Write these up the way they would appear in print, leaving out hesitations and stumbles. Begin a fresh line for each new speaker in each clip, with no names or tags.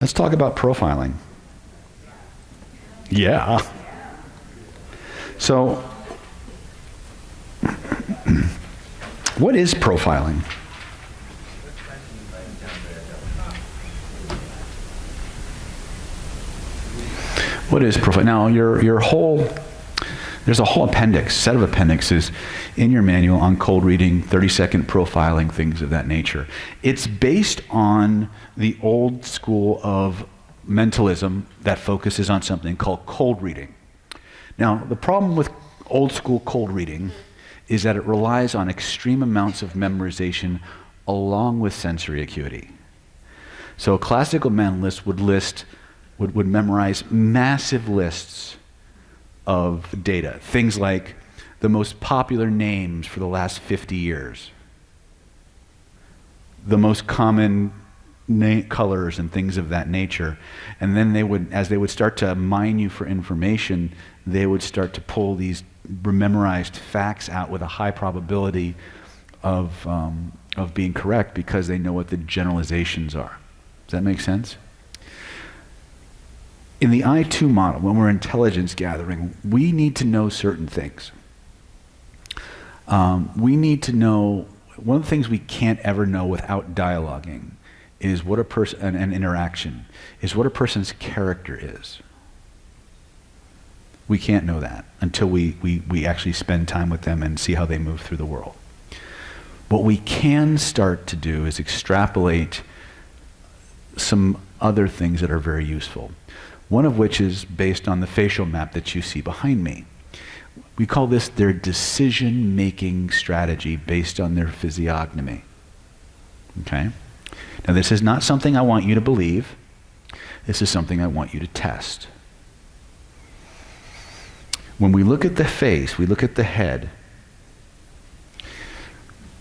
Let's talk about profiling. Yeah. So, what is profiling? What is profiling? Now, there's a whole set of appendixes in your manual on cold reading, 30-second profiling, things of that nature. It's based on the old school of mentalism that focuses on something called cold reading. Now, the problem with old school cold reading is that it relies on extreme amounts of memorization along with sensory acuity. So a classical mentalist would memorize massive lists of data, things like the most popular names for the last 50 years, the most common colors and things of that nature. And then as they would start to mine you for information, they would start to pull these memorized facts out with a high probability of being correct because they know what the generalizations are. Does that make sense? In the I2 model, when we're intelligence gathering, we need to know certain things. We need to know, one of the things we can't ever know without dialoguing is what a person, an interaction, is what a person's character is. We can't know that until we actually spend time with them and see how they move through the world. What we can start to do is extrapolate some other things that are very useful. One of which is based on the facial map that you see behind me. We call this their decision-making strategy based on their physiognomy. Okay? Now this is not something I want you to believe. This is something I want you to test. When we look at the face, we look at the head.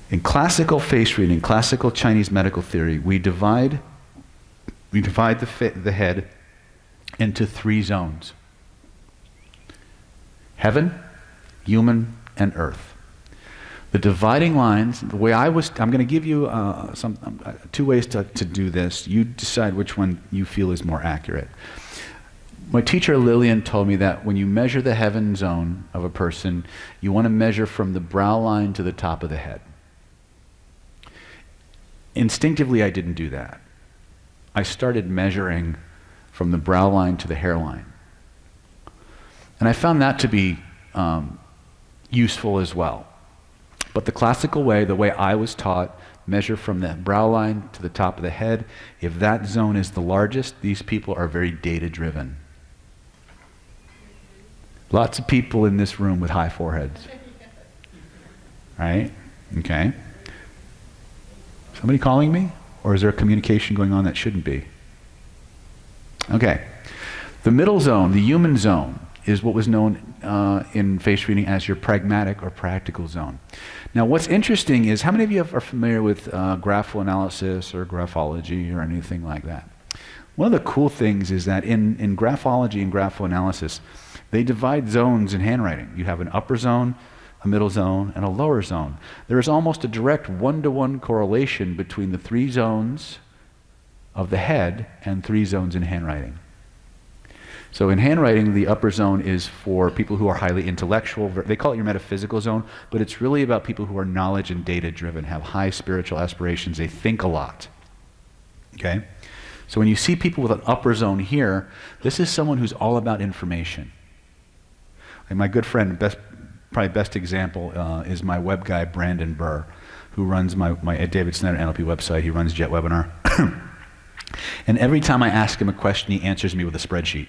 In classical face reading, classical Chinese medical theory, we divide the head into 3 zones: heaven, human, and earth. The dividing lines, the way I'm going to give you 2 ways to do this. You decide which one you feel is more accurate. My teacher Lillian told me that when you measure the heaven zone of a person, you want to measure from the brow line to the top of the head. Instinctively, I didn't do that. I started measuring from the brow line to the hairline. And I found that to be useful as well. But the classical way, the way I was taught, measure from the brow line to the top of the head. If that zone is the largest, these people are very data-driven. Lots of people in this room with high foreheads. Right? Okay. Somebody calling me? Or is there a communication going on that shouldn't be? Okay. The middle zone, the human zone, is what was known in face reading as your pragmatic or practical zone. Now what's interesting is, how many of you are familiar with graphical analysis or graphology or anything like that? One of the cool things is that in graphology and graphical analysis, they divide zones in handwriting. You have an upper zone, a middle zone, and a lower zone. There is almost a direct one-to-one correlation between the 3 zones of the head and 3 zones in handwriting. So in handwriting, the upper zone is for people who are highly intellectual. They call it your metaphysical zone, but it's really about people who are knowledge and data driven, have high spiritual aspirations, they think a lot. Okay? So when you see people with an upper zone here, this is someone who's all about information. And my good friend, probably best example is my web guy, Brandon Burr, who runs my David Snyder NLP website. He runs Jet Webinar. And every time I ask him a question, he answers me with a spreadsheet.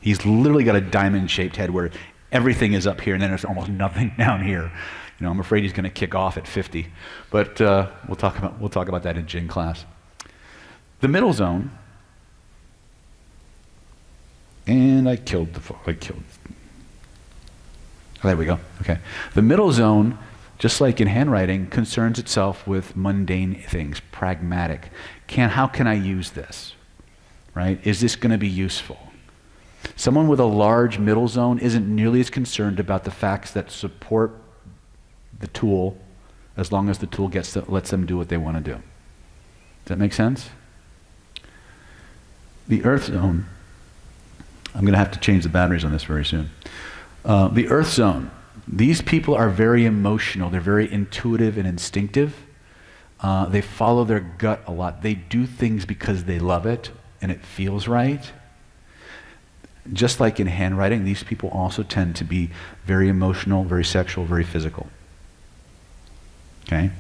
He's literally got a diamond-shaped head where everything is up here and then there's almost nothing down here. You know, I'm afraid he's going to kick off at 50. But we'll talk about that in gym class. The middle zone, and I killed. Oh, there we go. Okay. The middle zone, just like in handwriting, concerns itself with mundane things, pragmatic. How can I use this? Right? Is this going to be useful? Someone with a large middle zone isn't nearly as concerned about the facts that support the tool, as long as the tool lets them do what they want to do. Does that make sense? The earth zone, I'm going to have to change the batteries on this very soon. The earth zone, these people are very emotional. They're very intuitive and instinctive. They follow their gut a lot. They do things because they love it and it feels right. Just like in handwriting, these people also tend to be very emotional, very sexual, very physical. Okay?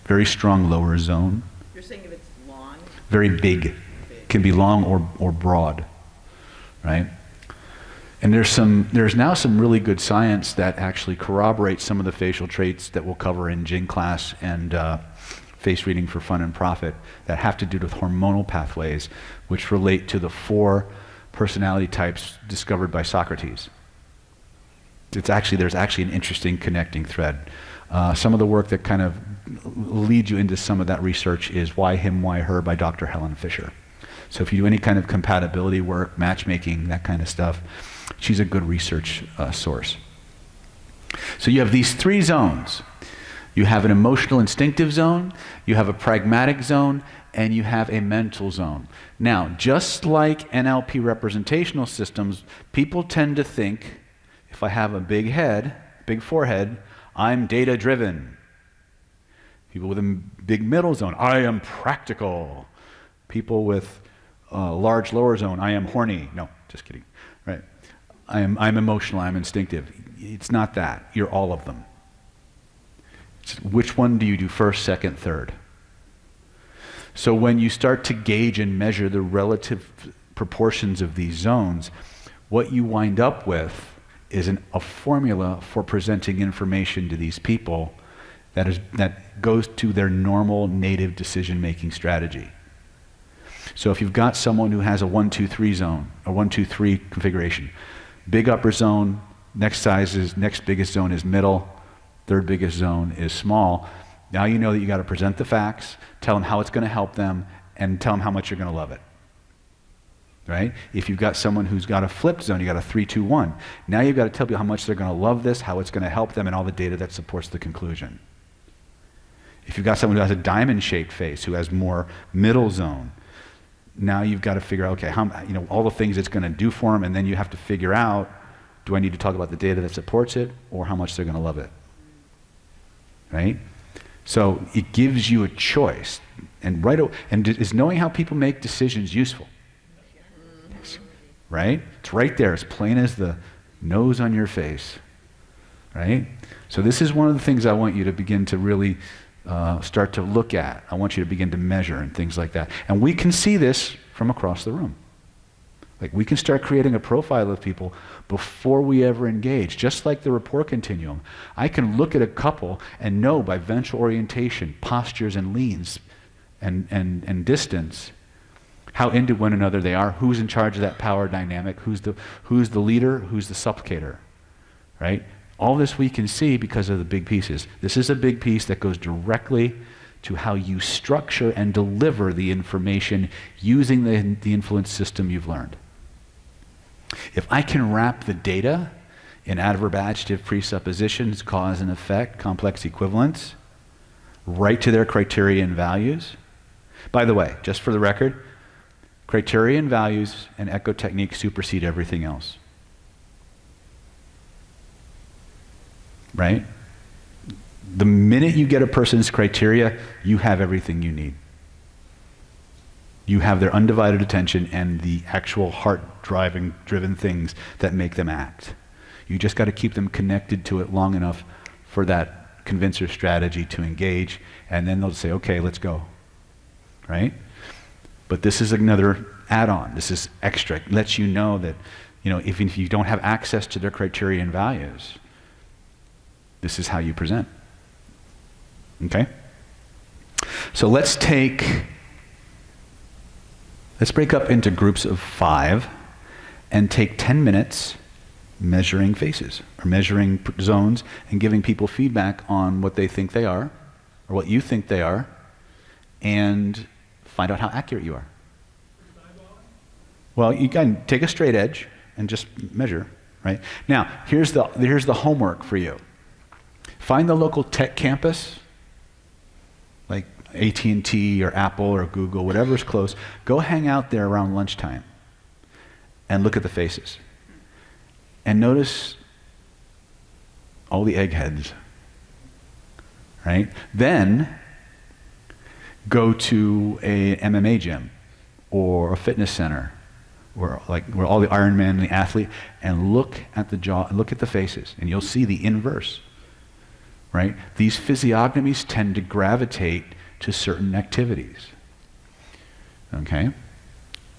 Very strong lower zone.
You're saying if it's long?
Very big. Can be long or broad. Right? And there's now some really good science that actually corroborates some of the facial traits that we'll cover in Jing class and face reading for fun and profit that have to do with hormonal pathways, which relate to the 4 personality types discovered by Socrates. There's actually an interesting connecting thread. Some of the work that kind of leads you into some of that research is Why Him, Why Her by Dr. Helen Fisher. So if you do any kind of compatibility work, matchmaking, that kind of stuff, she's a good research source. So you have these 3 zones. You have an emotional instinctive zone, you have a pragmatic zone, and you have a mental zone. Now, just like NLP representational systems, people tend to think, if I have a big head, big forehead, I'm data-driven. People with a big middle zone, I am practical. People with a large lower zone, I am horny. No, just kidding. Right? I'm emotional, I'm instinctive. It's not that. You're all of them. Which one do you do first, second, third? So when you start to gauge and measure the relative proportions of these zones, what you wind up with is a formula for presenting information to these people that goes to their normal native decision-making strategy. So if you've got someone who has a 1-2-3 zone, a 1-2-3 configuration, big upper zone, next biggest zone is middle, third biggest zone is small. Now you know that you got to present the facts, tell them how it's going to help them, and tell them how much you're going to love it. Right? If you've got someone who's got a flipped zone, you got a 3-2-1. Now you've got to tell people how much they're going to love this, how it's going to help them, and all the data that supports the conclusion. If you've got someone who has a diamond-shaped face, who has more middle zone, now you've got to figure out, okay, all the things it's going to do for them, and then you have to figure out, do I need to talk about the data that supports it, or how much they're going to love it? Right? So it gives you a choice. And is knowing how people make decisions useful? Right? It's right there, as plain as the nose on your face. Right? So this is one of the things I want you to begin to really start to look at. I want you to begin to measure and things like that. And we can see this from across the room. Like, we can start creating a profile of people before we ever engage, just like the rapport continuum. I can look at a couple and know by ventral orientation, postures and leans and distance how into one another they are, who's in charge of that power dynamic, who's the leader, who's the supplicator, right? All this we can see because of the big pieces. This is a big piece that goes directly to how you structure and deliver the information using the influence system you've learned. If I can wrap the data in adverb, adjective, presuppositions, cause and effect, complex equivalence, right to their criteria and values. By the way, just for the record, criteria and values and echo technique supersede everything else. Right? The minute you get a person's criteria, you have everything you need. You have their undivided attention and the actual driven things that make them act. You just got to keep them connected to it long enough for that convincer strategy to engage, and then they'll say, okay, let's go. Right? But this is another add-on. This is extra. It lets you know that, if you don't have access to their criteria and values, this is how you present. Okay? So let's break up into groups of 5 and take 10 minutes measuring faces or measuring zones and giving people feedback on what they think they are or what you think they are, and find out how accurate you are. Well, you can take a straight edge and just measure, right? Now, here's the homework for you. Find the local tech campus, like AT&T or Apple or Google, whatever's close. Go hang out there around lunchtime and look at the faces. And notice all the eggheads, right? Then go to a MMA gym or a fitness center where all the Ironman and the athlete, and look at the jaw, look at the faces, and you'll see the inverse, right? These physiognomies tend to gravitate to certain activities. Okay?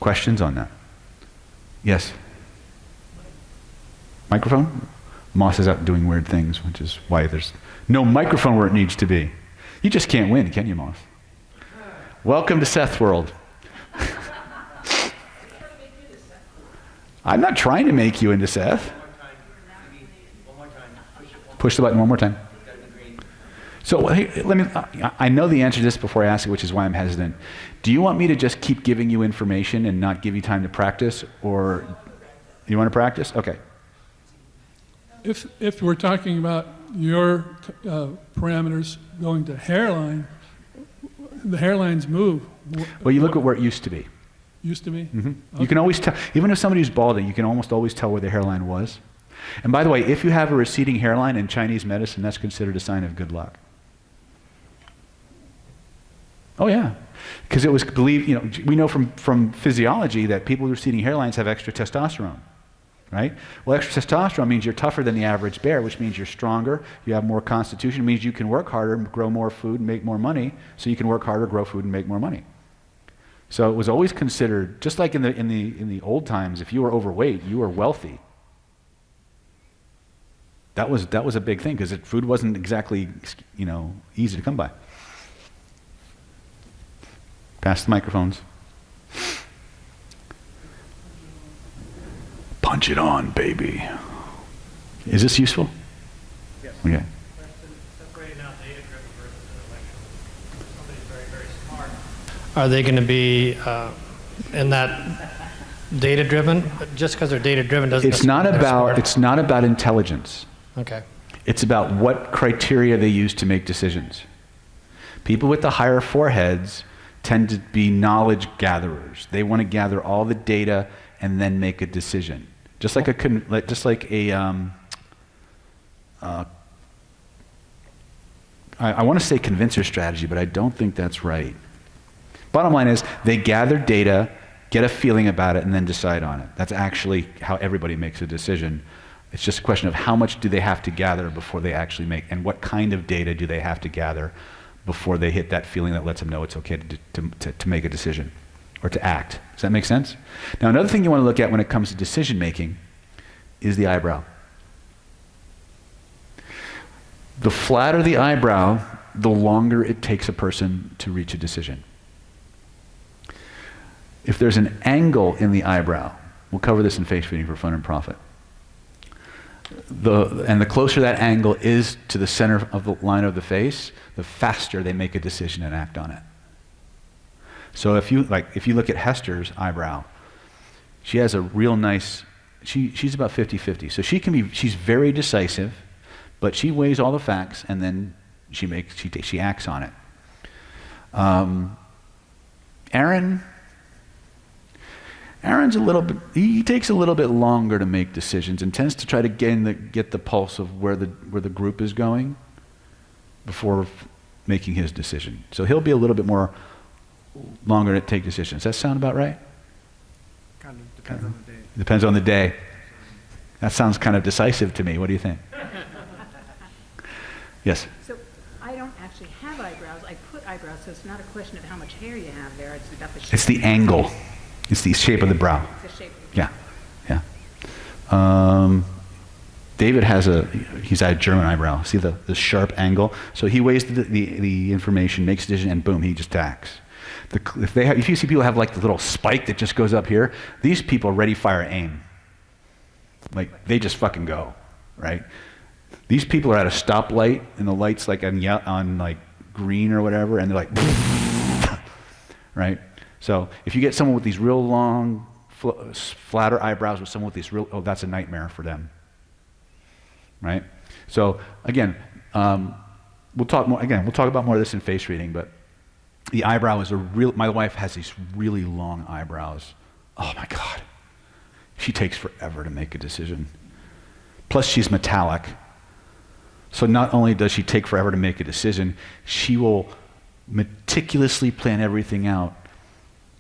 Questions on that? Yes? Microphone? Moss is out doing weird things, which is why there's no microphone where it needs to be. You just can't win, can you, Moss? Welcome to Seth's world. I'm not trying to make you into Seth. Push the button one more time. So hey, I know the answer to this before I ask it, which is why I'm hesitant. Do you want me to just keep giving you information and not give you time to practice, or you want to practice? Okay.
If we're talking about your parameters going to hairline, the hairlines move.
Well, you look at where it used to be.
Used to be?
Mm-hmm.
Okay.
You can always tell, even if somebody's balding, you can almost always tell where the hairline was. And by the way, if you have a receding hairline in Chinese medicine, that's considered a sign of good luck. Oh yeah, because it was believed, we know from physiology that people with receding hairlines have extra testosterone, right? Well, extra testosterone means you're tougher than the average bear, which means you're stronger, you have more constitution, means you can work harder and grow more food and make more money, so you can work harder, grow food, and make more money. So it was always considered, just like in the old times, if you were overweight, you were wealthy. That was a big thing, because food wasn't exactly easy to come by. Pass the microphones. Punch it on, baby. Is this useful?
Yes.
Okay.
Separating out data-driven versus intellectual. Somebody's very, very smart. Are they going to be in that data-driven? Just because they're data-driven doesn't.
It's not about intelligence.
Okay.
It's about what criteria they use to make decisions. People with the higher foreheads tend to be knowledge gatherers. They want to gather all the data and then make a decision. Just like I want to say convincer strategy, but I don't think that's right. Bottom line is, they gather data, get a feeling about it, and then decide on it. That's actually how everybody makes a decision. It's just a question of how much do they have to gather before they actually make, and what kind of data do they have to gather before they hit that feeling that lets them know it's okay to make a decision or to act. Does that make sense? Now, another thing you want to look at when it comes to decision making is the eyebrow. The flatter the eyebrow, the longer it takes a person to reach a decision. If there's an angle in the eyebrow, we'll cover this in face reading for fun and profit. The closer that angle is to the center of the line of the face, the faster they make a decision and act on it. So if you look at Hester's eyebrow, she has a real nice, she's about 50-50. So she's very decisive, but she weighs all the facts and then she acts on it. Aaron's a little bit, he takes a little bit longer to make decisions and tends to try to get the pulse of where the group is going before making his decision. So he'll be a little bit more longer to take decisions. Does that sound about right?
Kind of depends on the day.
Depends on the day. That sounds kind of decisive to me. What do you think? Yes?
So I don't actually have eyebrows. I put eyebrows, so it's not a question of how much hair you have there. It's about the shape.
It's the angle. It's the shape of the brow.
It's the shape of the brow.
Yeah. David he's a German eyebrow. See the sharp angle? So he weighs the information, makes a decision, and boom, he just acts. If you see people have like the little spike that just goes up here, these people ready, fire, aim. Like, they just fucking go, right? These people are at a stoplight, and the light's like on like green or whatever, and they're like, right? So if you get someone with these real long, flatter eyebrows with someone with these that's a nightmare for them, right? So again, we'll talk about more of this in face reading, but the eyebrow is my wife has these really long eyebrows. Oh my God. She takes forever to make a decision. Plus, she's metallic. So not only does she take forever to make a decision, she will meticulously plan everything out,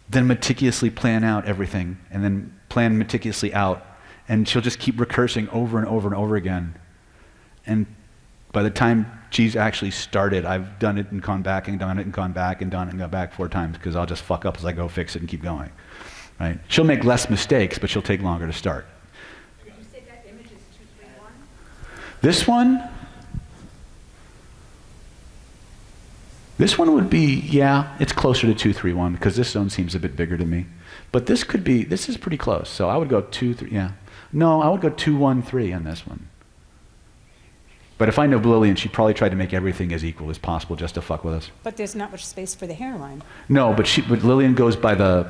then meticulously plan out everything, and then plan meticulously out. And she'll just keep recursing over and over and over again. And by the time she's actually started, I've done it and gone back and done it and gone back and done it and gone back 4 times because I'll just fuck up as I go fix it and keep going. Right? She'll make less mistakes, but she'll take longer to start.
Did you say that image is 231?
This one would be, yeah, it's closer to 231 because this zone seems a bit bigger to me. But this is pretty close. So I would go 2, 3, yeah. No, I would go 2, 1, 3 on this one. But if I know Lillian, she probably tried to make everything as equal as possible just to fuck with us.
But there's not much space for the hairline.
No, but Lillian goes by the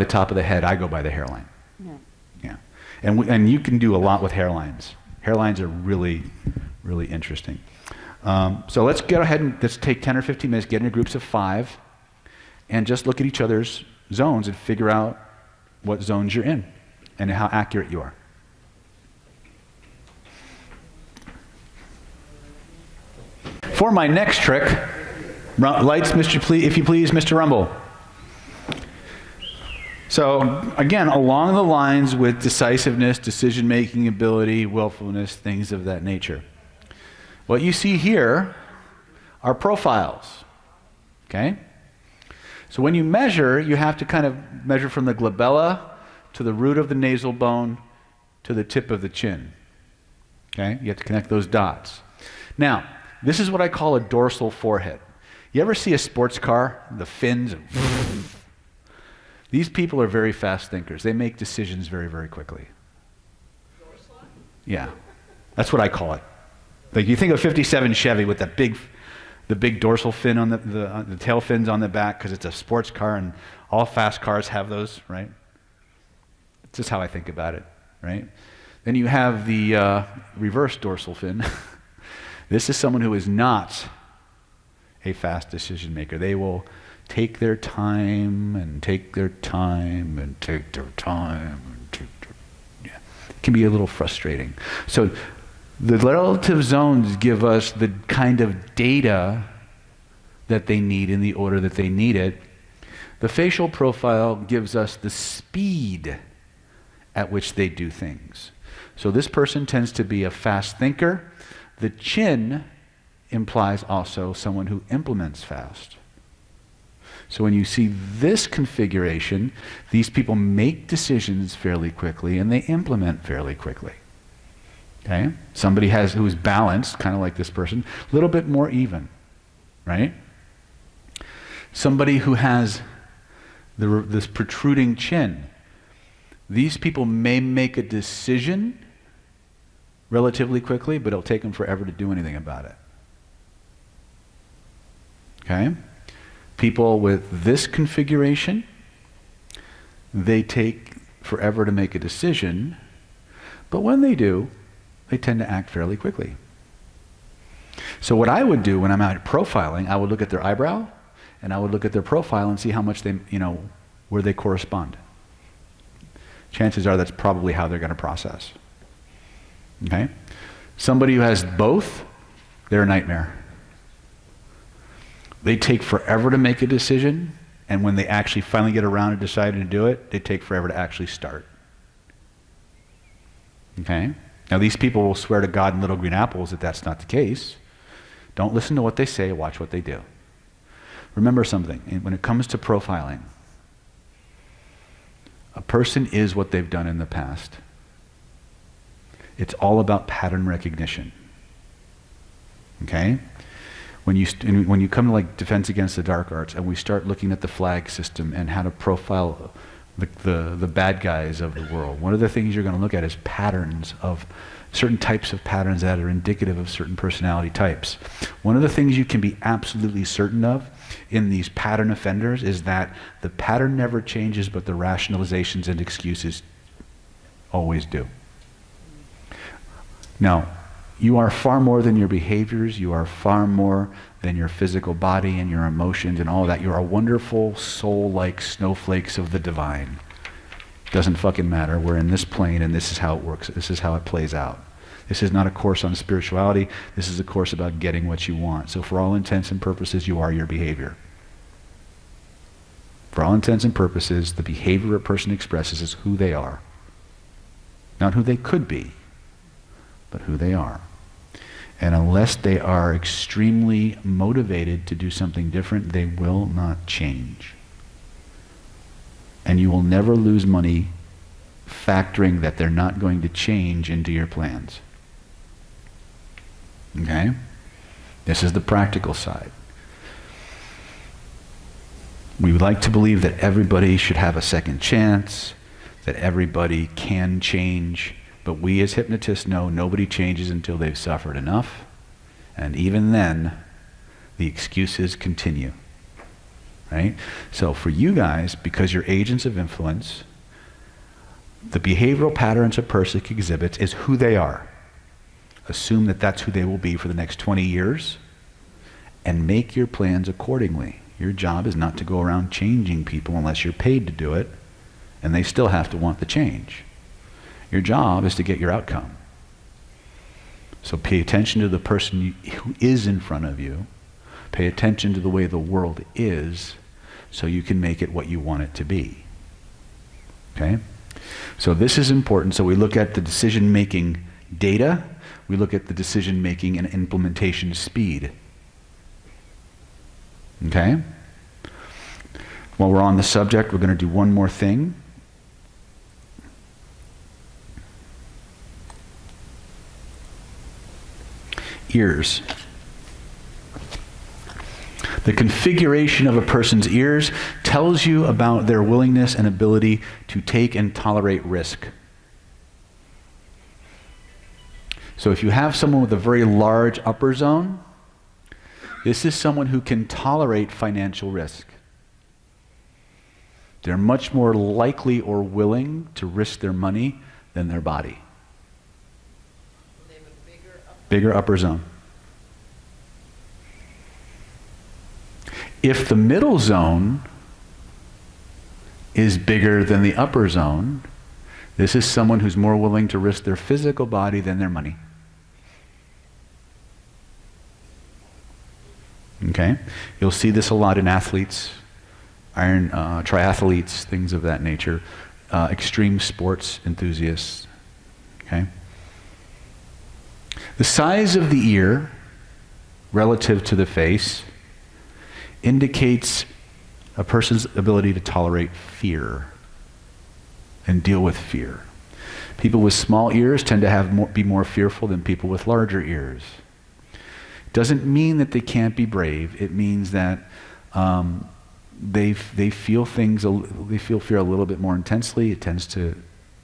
top of the head. I go by the hairline.
Yeah.
Yeah. And you can do a lot with hairlines. Hairlines are really, really interesting. So let's get ahead and let's take 10 or 15 minutes, get into groups of 5, and just look at each other's zones and figure out what zones you're in and how accurate you are. For my next trick, lights, if you please, Mr. Rumble. So again, along the lines with decisiveness, decision-making ability, willfulness, things of that nature. What you see here are profiles, okay? So when you measure, you have to kind of measure from the glabella to the root of the nasal bone to the tip of the chin, okay? You have to connect those dots. Now, this is what I call a dorsal forehead. You ever see a sports car, the fins? These people are very fast thinkers. They make decisions very, very quickly. Yeah, that's what I call it. Like you think of 57 Chevy with the big dorsal fin on the tail fins on the back because it's a sports car and all fast cars have those, right? It's just how I think about it, right? Then you have the reverse dorsal fin. This is someone who is not a fast decision maker. They will take their time and take their time and take their time and take their, yeah. It can be a little frustrating. So the relative zones give us the kind of data that they need in the order that they need it. The facial profile gives us the speed at which they do things. So this person tends to be a fast thinker. The chin implies also someone who implements fast. So when you see this configuration, these people make decisions fairly quickly and they implement fairly quickly. Okay? Somebody who's balanced, kind of like this person, a little bit more even, right? Somebody who has this protruding chin. These people may make a decision relatively quickly, but it'll take them forever to do anything about it. Okay? People with this configuration, they take forever to make a decision, but when they do, they tend to act fairly quickly. So what I would do when I'm out profiling, I would look at their eyebrow, and I would look at their profile and see how much they, where they correspond. Chances are that's probably how they're going to process. Okay? Somebody who has both, they're a nightmare. They take forever to make a decision, and when they actually finally get around to deciding to do it, they take forever to actually start. Okay? Now these people will swear to God and little green apples that that's not the case. Don't listen to what they say, watch what they do. Remember something, when it comes to profiling, a person is what they've done in the past. It's all about pattern recognition. Okay? When you come to like Defense Against the Dark Arts and we start looking at the flag system and how to profile the bad guys of the world, one of the things you're going to look at is patterns of certain types of patterns that are indicative of certain personality types. One of the things you can be absolutely certain of in these pattern offenders is that the pattern never changes, but the rationalizations and excuses always do. Now, you are far more than your behaviors. You are far more than your physical body and your emotions and all of that. You are wonderful soul-like snowflakes of the divine. Doesn't fucking matter. We're in this plane and this is how it works. This is how it plays out. This is not a course on spirituality. This is a course about getting what you want. So for all intents and purposes, you are your behavior. For all intents and purposes, the behavior a person expresses is who they are. Not who they could be, but who they are. And unless they are extremely motivated to do something different, they will not change. And you will never lose money factoring that they're not going to change into your plans. Okay? This is the practical side. We would like to believe that everybody should have a second chance, that everybody can change, but we as hypnotists know nobody changes until they've suffered enough, and even then, the excuses continue. Right? So for you guys, because you're agents of influence, the behavioral patterns a person exhibits is who they are. Assume that that's who they will be for the next 20 years, and make your plans accordingly. Your job is not to go around changing people unless you're paid to do it, and they still have to want the change. Your job is to get your outcome. So pay attention to the person who is in front of you. Pay attention to the way the world is, so you can make it what you want it to be. Okay? So this is important. So we look at the decision-making data. We look at the decision-making and implementation speed. Okay? While we're on the subject, we're going to do one more thing. Ears. The configuration of a person's ears tells you about their willingness and ability to take and tolerate risk. So if you have someone with a very large upper zone, this is someone who can tolerate financial risk. They're much more likely or willing to risk their money than their body.
They have a
Bigger upper zone. If the middle zone is bigger than the upper zone, this is someone who's more willing to risk their physical body than their money. Okay? You'll see this a lot in athletes, triathletes, things of that nature, extreme sports enthusiasts. Okay? The size of the ear relative to the face indicates a person's ability to tolerate fear and deal with fear. People with small ears tend to be more fearful than people with larger ears. Doesn't mean that they can't be brave. It means that they feel fear a little bit more intensely. It tends to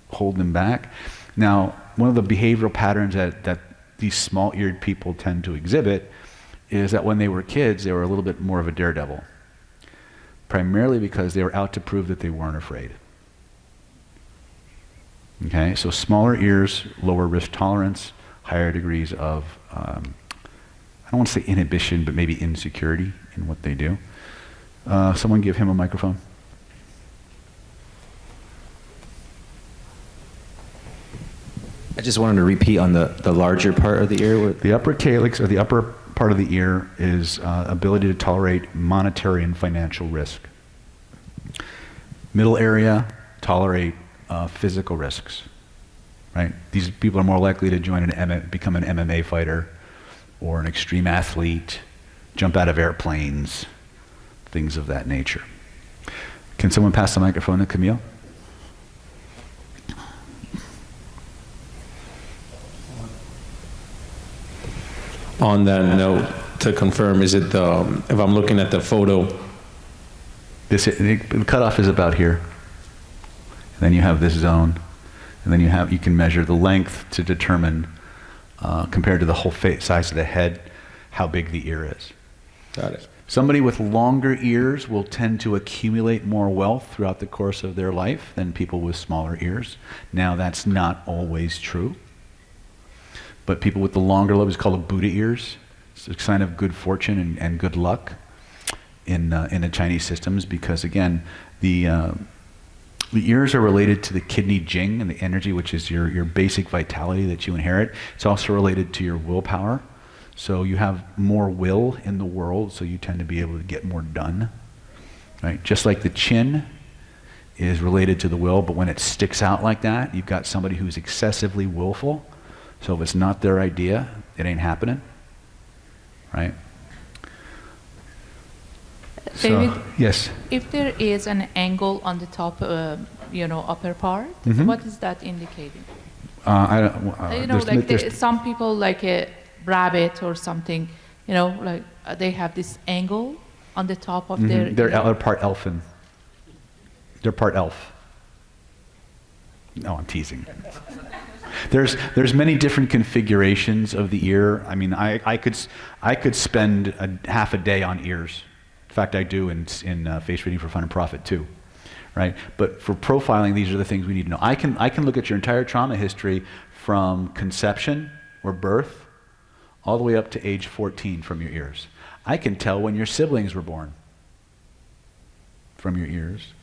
hold them back. Now, one of the behavioral patterns that these small-eared people tend to exhibit is that when they were kids, they were a little bit more of a daredevil, primarily because they were out to prove that they weren't afraid. Okay, so smaller ears, lower risk tolerance, higher degrees of, I don't want to say inhibition, but maybe insecurity in what they do. Someone give him a microphone.
I just wanted to repeat on the larger part of the ear.
The upper calyx, or the upper part of the ear, is ability to tolerate monetary and financial risk. Middle area, tolerate physical risks. Right? These people are more likely to become an MMA fighter or an extreme athlete, jump out of airplanes, things of that nature. Can someone pass the microphone to Camille?
On that note, to confirm, is it if I'm looking at the photo?
The cutoff is about here. And then you have this zone. And then you can measure the length to determine, compared to the whole size of the head, how big the ear is.
Got it.
Somebody with longer ears will tend to accumulate more wealth throughout the course of their life than people with smaller ears. Now, that's not always true. But people with the longer lobes, called the Buddha ears. It's a sign of good fortune and good luck in the Chinese systems, because again, the The ears are related to the kidney jing and the energy, which is your basic vitality that you inherit. It's also related to your willpower. So you have more will in the world, so you tend to be able to get more done. Right? Just like the chin is related to the will, but when it sticks out like that, you've got somebody who's excessively willful. So if it's not their idea, it ain't happening. Right?
David,
So, yes.
if there is an angle on the top, upper part,
Mhm.
what is that indicating?
I don't,
Some people like a rabbit or something, they have this angle on the top of their.
They're part elfin. They're part elf. No, I'm teasing. There's many different configurations of the ear. I mean, I could spend half a day on ears. In fact, I do in face reading for fun and profit too, right? But for profiling, these are the things we need to know. I can look at your entire trauma history from conception or birth all the way up to age 14 from your ears. I can tell when your siblings were born from your ears.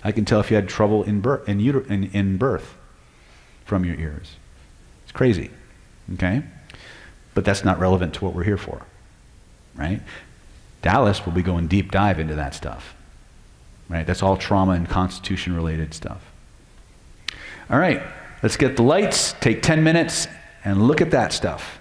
I can tell if you had trouble in birth from your ears. It's crazy, okay? But that's not relevant to what we're here for, right? Dallas will be going deep dive into that stuff, right? That's all trauma and constitution related stuff. All right, let's get the lights, take 10 minutes, and look at that stuff.